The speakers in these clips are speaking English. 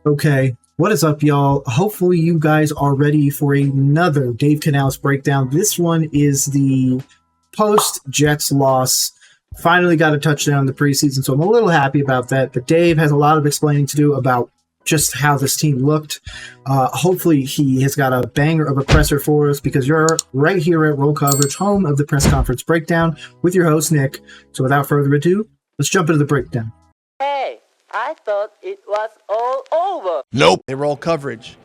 Okay, what is up, y'all? Hopefully you guys are ready for another Dave Canales breakdown. This one is the post-Jets loss. Finally got a touchdown in the preseason, so I'm a little happy about that. But Dave has a lot of explaining to do about just how this team looked. Hopefully he has got a banger of a presser for us, because you're right here at Roll Coverage, home of the press conference breakdown, with your host, Nick. So without further ado, let's jump into the breakdown. Hey, I thought it was all over. Nope. They roll coverage.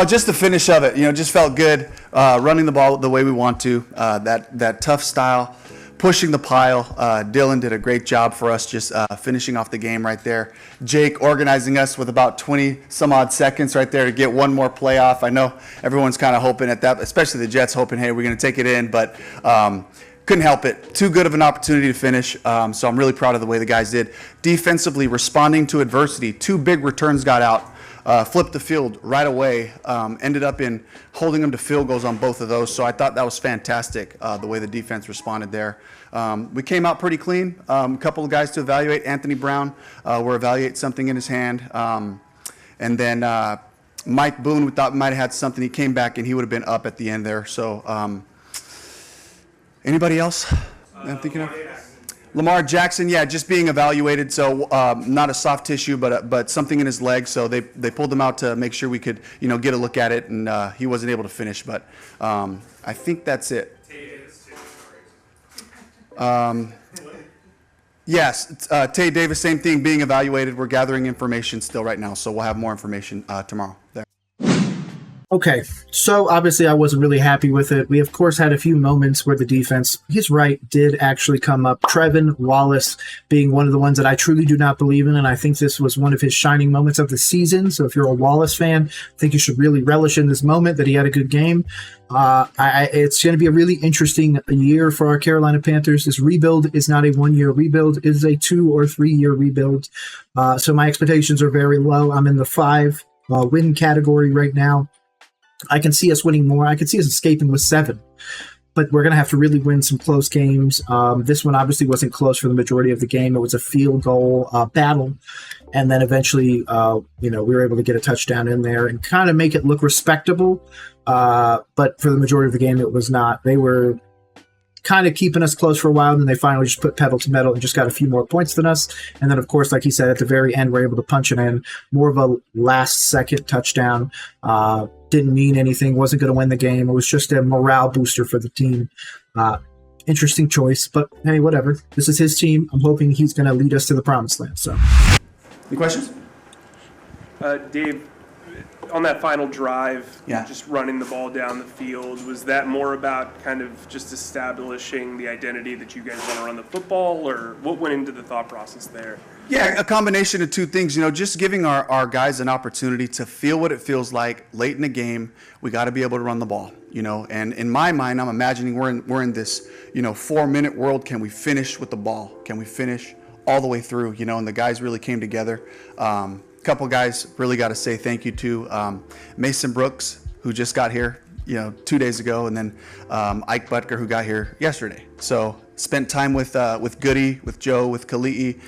Just the finish of it, just felt good. Running the ball the way we want to. That tough style, pushing the pile. Dylan did a great job for us, just finishing off the game right there. Jake organizing us with about 20 some odd seconds right there to get one more play off. I know everyone's kind of hoping at that, especially the Jets hoping, hey, we're going to take it in, but couldn't help it. Too good of an opportunity to finish. So I'm really proud of the way the guys did. Defensively, responding to adversity. 2 big returns got out. Flipped the field right away. Ended up in holding them to field goals on both of those. So I thought that was fantastic, the way the defense responded there. We came out pretty clean. A couple of guys to evaluate. Anthony Brown, we're evaluating something in his hand. And then Mike Boone, we thought might have had something. He came back and he would have been up at the end there. So anybody else I'm thinking of? Lamar Jackson, yeah, just being evaluated. So not a soft tissue, but something in his leg. So they pulled him out to make sure we could, get a look at it, and he wasn't able to finish. But I think that's it. Yes, Tay Davis, same thing, being evaluated. We're gathering information still right now, so we'll have more information tomorrow there. Okay, so obviously I wasn't really happy with it. We, of course, had a few moments where the defense, he's right, did actually come up. Trevin Wallace being one of the ones that I truly do not believe in, and I think this was one of his shining moments of the season. So if you're a Wallace fan, I think you should really relish in this moment that he had a good game. It's going to be a really interesting year for our Carolina Panthers. This rebuild is not a 1-year rebuild. It is a 2 or 3 year rebuild. So my expectations are very low. I'm in the 5 win category right now. I can see us winning more. I can see us escaping with 7, but we're going to have to really win some close games. This one obviously wasn't close for the majority of the game. It was a field goal battle, and then eventually, we were able to get a touchdown in there and kind of make it look respectable. But for the majority of the game, it was not. They were kind of keeping us close for a while, and then they finally just put pedal to metal and just got a few more points than us. And then, of course, like he said, at the very end, we're able to punch it in. More of a last-second touchdown. Didn't mean anything, wasn't going to win the game. It was just a morale booster for the team. Interesting choice, but hey, whatever. This is his team. I'm hoping he's going to lead us to the promised land. So, Any questions? Dave, on that final drive, Yeah. just running the ball down the field, was that more about kind of just establishing the identity that you guys want to run the football, or what went into the thought process there? Yeah, a combination of 2 things, just giving our guys an opportunity to feel what it feels like late in the game. We got to be able to run the ball, and in my mind, I'm imagining we're in this, 4-minute world. Can we finish with the ball? Can we finish all the way through, and the guys really came together. Couple guys really got to say thank you to Mason Brooks, who just got here, 2 days ago, and then Ike Butker, who got here yesterday. So spent time with Goody, with Joe, with Kali'i,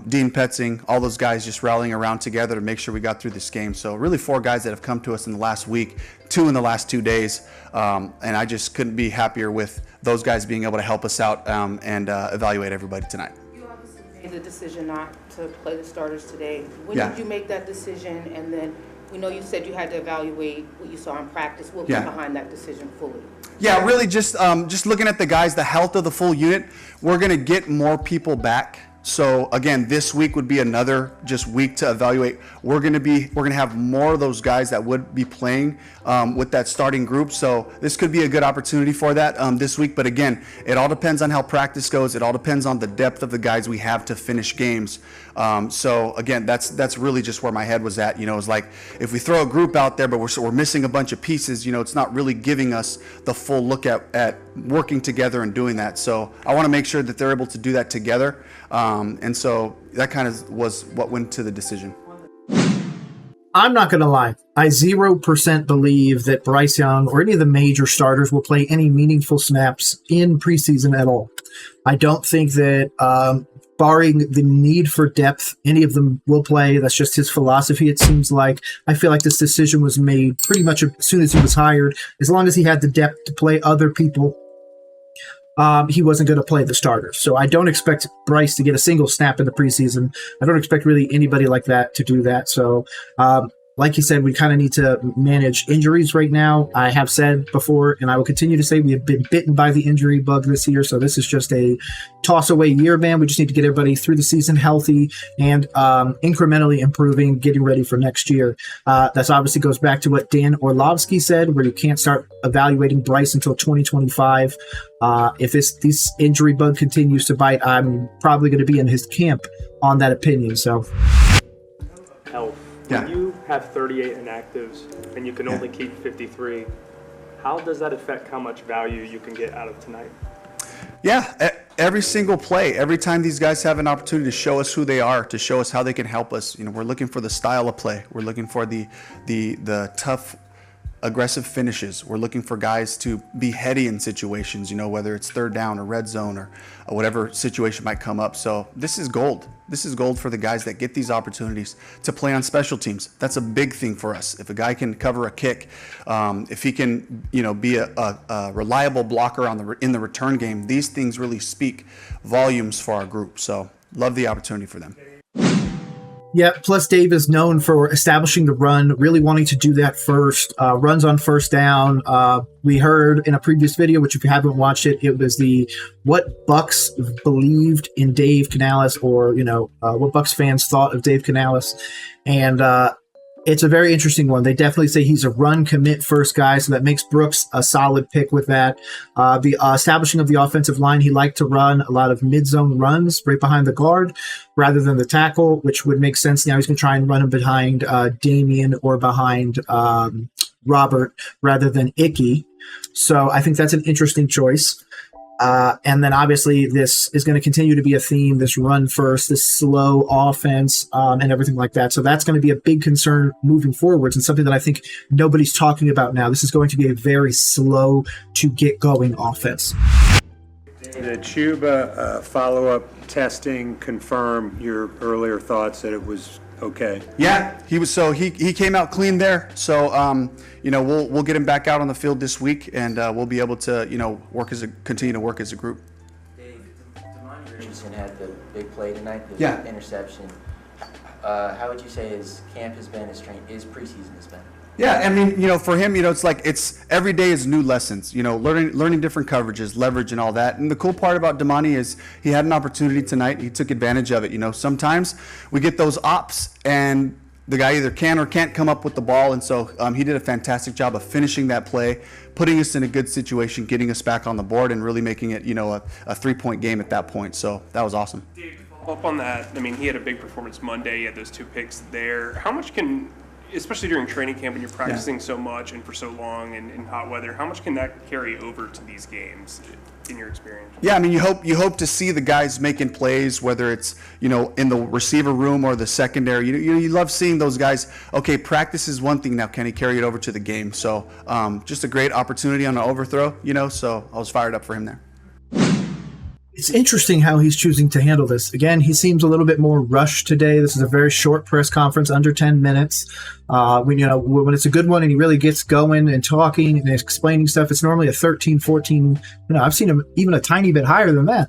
Dean Petzing, all those guys just rallying around together to make sure we got through this game. So really 4 guys that have come to us in the last week, 2 in the last 2 days, and I just couldn't be happier with those guys being able to help us out and evaluate everybody tonight. Made the decision not to play the starters today. When Yeah. did you make that decision? And then we know you said you had to evaluate what you saw in practice. What Yeah. went behind that decision fully? Yeah, really just looking at the guys, the health of the full unit. We're going to get more people back. So again, this week would be another just week to evaluate. We're going to have more of those guys that would be playing with that starting group. So this could be a good opportunity for that this week. But again, it all depends on how practice goes. It all depends on the depth of the guys we have to finish games. So again, that's really just where my head was at. It's like if we throw a group out there, but we're missing a bunch of pieces, it's not really giving us the full look at working together and doing that. So I want to make sure that they're able to do that together. And so that kind of was what went to the decision. I'm not going to lie. I 0% believe that Bryce Young or any of the major starters will play any meaningful snaps in preseason at all. I don't think that, barring the need for depth, any of them will play. That's just his philosophy, it seems like. I feel like this decision was made pretty much as soon as he was hired. As long as he had the depth to play other people, he wasn't going to play the starters. So I don't expect Bryce to get a single snap in the preseason. I don't expect really anybody like that to do that. So, like you said, we kind of need to manage injuries right now. I have said before, and I will continue to say, we have been bitten by the injury bug this year. So this is just a toss away year, man. We just need to get everybody through the season healthy and incrementally improving, getting ready for next year. That obviously goes back to what Dan Orlovsky said, where you can't start evaluating Bryce until 2025. If this injury bug continues to bite, I'm probably going to be in his camp on that opinion. So, health. Yeah. When you have 38 inactives and you can only keep 53, how does that affect how much value you can get out of tonight? Yeah, every single play, every time these guys have an opportunity to show us who they are, to show us how they can help us. We're looking for the style of play. We're looking for the tough, aggressive finishes. We're looking for guys to be heady in situations, whether it's third down or red zone or whatever situation might come up. So this is gold. This is gold for the guys that get these opportunities to play on special teams. That's a big thing for us. If a guy can cover a kick, if he can, be a reliable blocker in the return game, these things really speak volumes for our group. So love the opportunity for them. Yeah, plus Dave is known for establishing the run, really wanting to do that first. Runs on first down. We heard in a previous video, which if you haven't watched it, it was what Bucks believed in Dave Canales, or what Bucks fans thought of Dave Canales, and it's a very interesting one. They definitely say he's a run commit first guy, so that makes Brooks a solid pick with that. The establishing of the offensive line, he liked to run a lot of mid-zone runs right behind the guard rather than the tackle, which would make sense. Now he's going to try and run him behind Damian or behind Robert rather than Icky. So I think that's an interesting choice. And then obviously this is going to continue to be a theme, this run first, this slow offense, and everything like that. So that's going to be a big concern moving forwards, and something that I think nobody's talking about now. This is going to be a very slow to get going offense. The Chuba follow-up testing confirm your earlier thoughts that it was okay? Yeah, he was. So he came out clean there. So we'll get him back out on the field this week, and we'll be able to continue to work as a group. Dave, Demond Richardson had the big play tonight, the interception. How would you say his camp has been, his preseason has been? Yeah, I mean, for him, it's every day is new lessons, learning different coverages, leverage and all that. And the cool part about Demani is he had an opportunity tonight. He took advantage of it. Sometimes we get those ops and the guy either can or can't come up with the ball. And so he did a fantastic job of finishing that play, putting us in a good situation, getting us back on the board and really making it, a 3-point game at that point. So that was awesome. Dave, to follow up on that, he had a big performance Monday. He had those 2 picks there. How much especially during training camp when you're practicing so much and for so long and in hot weather, how much can that carry over to these games in your experience? Yeah, you hope to see the guys making plays, whether it's, in the receiver room or the secondary. You love seeing those guys. Okay, practice is one thing now. Can he carry it over to the game? So just a great opportunity on an overthrow, so I was fired up for him there. It's interesting how he's choosing to handle this. Again, he seems a little bit more rushed today. This is a very short press conference, under 10 minutes. When it's a good one and he really gets going and talking and explaining stuff, it's normally a 13, 14. I've seen him even a tiny bit higher than that.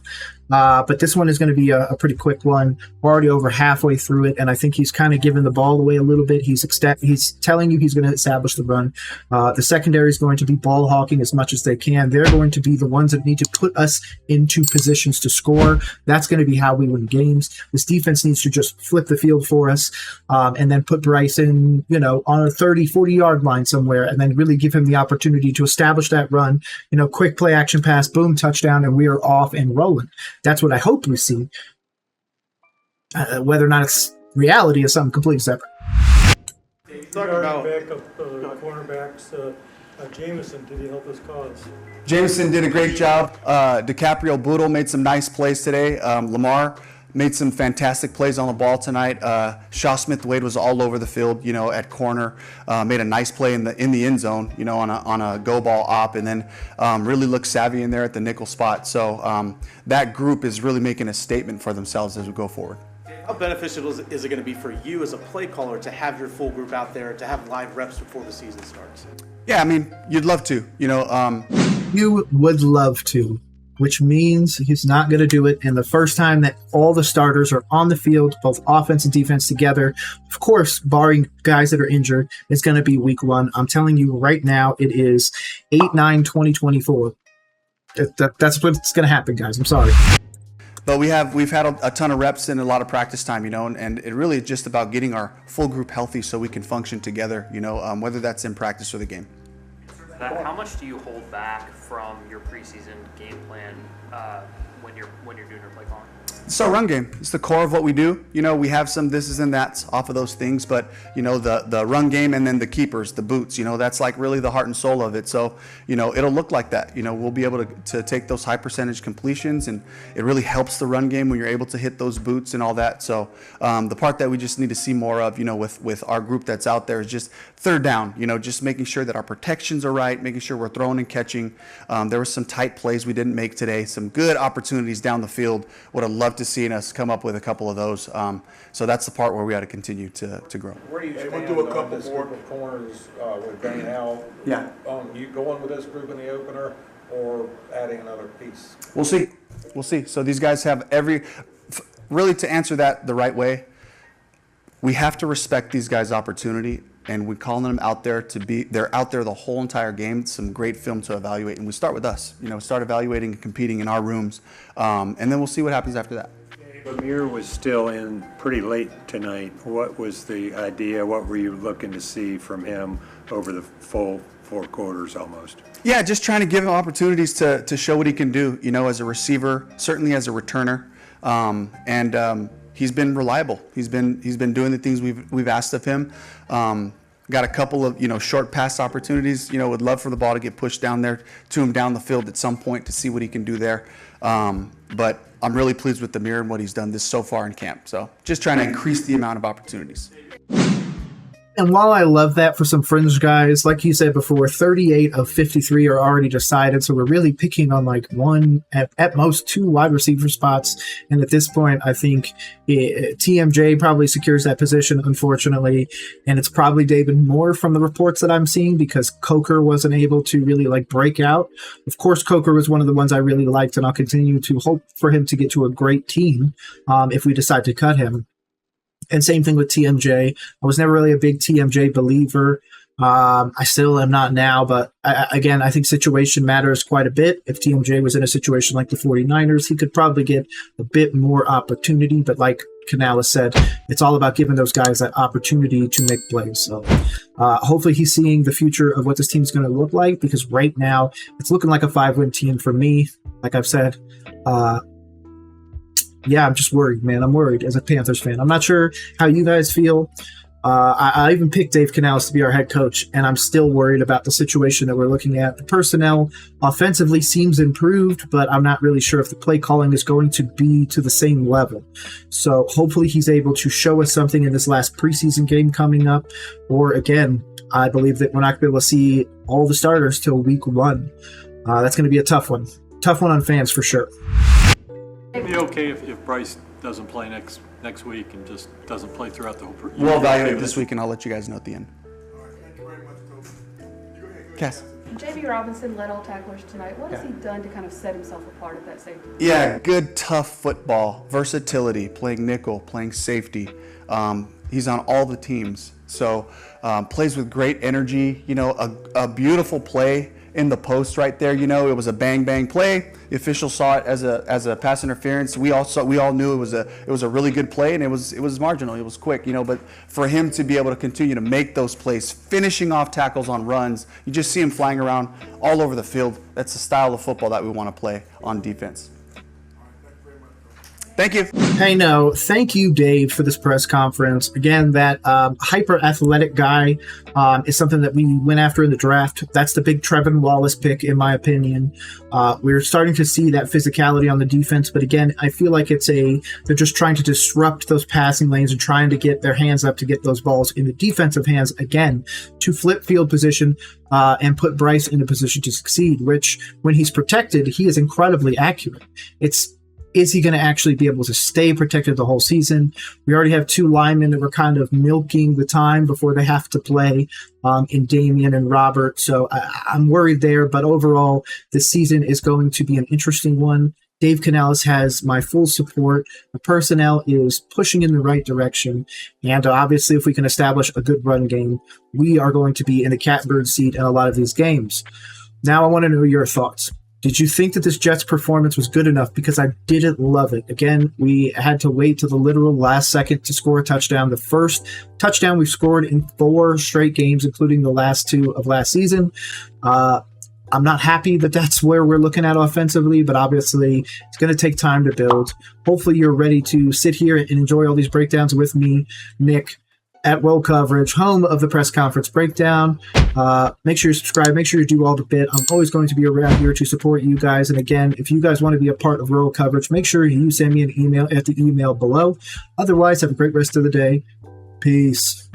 But this one is going to be a pretty quick one. We're already over halfway through it, and I think he's kind of giving the ball away a little bit. He's telling you he's going to establish the run. The secondary is going to be ball hawking as much as they can. They're going to be the ones that need to put us into positions to score. That's going to be how we win games. This defense needs to just flip the field for us, and then put Bryce in, on a 30, 40-yard line somewhere, and then really give him the opportunity to establish that run. Quick play action pass, boom, touchdown, and we are off and rolling. That's what I hope we see. Whether or not it's reality is something completely separate. Talking about backup cornerbacks, Jameson, did he help his cause? Jameson did a great job. DiCaprio Boodle made some nice plays today. Lamar Made some fantastic plays on the ball tonight. Shaw Smith-Wade was all over the field, at corner. Made a nice play in the end zone, on a go ball op, and then really looked savvy in there at the nickel spot. So that group is really making a statement for themselves as we go forward. How beneficial is it going to be for you as a play caller to have your full group out there, to have live reps before the season starts? Yeah, I mean, you'd love to, You would love to, which means he's not going to do it. And the first time that all the starters are on the field, both offense and defense together, of course, barring guys that are injured, it's going to be week 1. I'm telling you right now, it is 8/9/2024. That's what's going to happen, guys. I'm sorry. But we've had a ton of reps and a lot of practice time, and it really is just about getting our full group healthy so we can function together, whether that's in practice or the game. How much do you hold back from your preseason game plan when you're doing your play calling? It's our run game. It's the core of what we do. We have some thises and that's off of those things, but the run game and then the keepers, the boots, that's like really the heart and soul of it. So, it'll look like that. We'll be able to take those high percentage completions, and it really helps the run game when you're able to hit those boots and all that. So the part that we just need to see more of, with our group that's out there is just third down, just making sure that our protections are right, making sure we're throwing and catching. There were some tight plays we didn't make today, some good opportunities down the field. Would have loved to see us come up with a couple of those. So that's the part where we got to continue to grow. Where do you stand on this group of corners with Dane Howell? Yeah. You going with this group in the opener or adding another piece? We'll see. So these guys have really to answer that the right way, we have to respect these guys' opportunity, and we call them out there they're out there the whole entire game. Some great film to evaluate, and we start with us. Start evaluating and competing in our rooms, and then we'll see what happens after that. Amir was still in pretty late tonight. What was the idea? What were you looking to see from him over the full 4 quarters almost? Yeah, just trying to give him opportunities to show what he can do, as a receiver, certainly as a returner. He's been reliable. He's been doing the things we've asked of him. Got a couple of short pass opportunities. Would love for the ball to get pushed down there to him down the field at some point to see what he can do there. But I'm really pleased with Amir and what he's done so far in camp. So just trying to increase the amount of opportunities. And while I love that for some fringe guys, like you said before, 38 of 53 are already decided. So we're really picking on like one, at most 2 wide receiver spots. And at this point, I think TMJ probably secures that position, unfortunately. And it's probably David Moore from the reports that I'm seeing, because Coker wasn't able to really break out. Of course, Coker was one of the ones I really liked, and I'll continue to hope for him to get to a great team if we decide to cut him. And same thing with TMJ. I was never really a big TMJ believer. I still am not now, but again, I think situation matters quite a bit. If TMJ was in a situation like the 49ers, he could probably get a bit more opportunity. But like Canales said, it's all about giving those guys that opportunity to make plays. So hopefully he's seeing the future of what this team's going to look like, because right now it's looking like a 5-win team for me. Like I've said, yeah, I'm just worried, man. I'm worried as a Panthers fan. I'm not sure how you guys feel. I even picked Dave Canales to be our head coach, and I'm still worried about the situation that we're looking at. The personnel offensively seems improved, but I'm not really sure if the play calling is going to be to the same level. So hopefully he's able to show us something in this last preseason game coming up. Or again, I believe that we're not going to be able to see all the starters till week 1. That's going to be a tough one. Tough one on fans for sure. It'd be okay if Bryce doesn't play next week and just doesn't play throughout the whole. We'll evaluate this week, and I'll let you guys know at the end. Thank you very much, Coach. Cass. J.B. Robinson led all tacklers tonight. What has he done to kind of set himself apart at that safety? Yeah, good, tough football, versatility, playing nickel, playing safety. He's on all the teams, so plays with great energy. A beautiful play in the post right there. It was a bang play. The official saw it as a pass interference. We all knew it was a really good play, and it was marginal. It was quick, But for him to be able to continue to make those plays, finishing off tackles on runs, you just see him flying around all over the field. That's the style of football that we want to play on defense. All right, thank you very much, Coach. Thank you. Hey, no, thank you, Dave, for this press conference. Again, that hyper-athletic guy is something that we went after in the draft. That's the big Trevin Wallace pick, in my opinion. We're starting to see that physicality on the defense, but again, I feel like they're just trying to disrupt those passing lanes and trying to get their hands up to get those balls in the defensive hands, again, to flip field position and put Bryce in a position to succeed, which, when he's protected, he is incredibly accurate. Is he going to actually be able to stay protected the whole season? We already have 2 linemen that were kind of milking the time before they have to play in Damian and Robert. So I'm worried there. But overall, this season is going to be an interesting one. Dave Canales has my full support. The personnel is pushing in the right direction. And obviously, if we can establish a good run game, we are going to be in the catbird seat in a lot of these games. Now, I want to know your thoughts. Did you think that this Jets performance was good enough? Because I didn't love it. Again, we had to wait to the literal last second to score a touchdown. The first touchdown we've scored in 4 straight games, including the last 2 of last season. I'm not happy that that's where we're looking at offensively, but obviously it's going to take time to build. Hopefully you're ready to sit here and enjoy all these breakdowns with me, Nick, at Roll Coverage, home of the press conference breakdown. Make sure you subscribe. Make sure you do all the bit. I'm always going to be around here to support you guys. And again, if you guys want to be a part of Roll Coverage, make sure you send me an email at the email below. Otherwise, have a great rest of the day. Peace.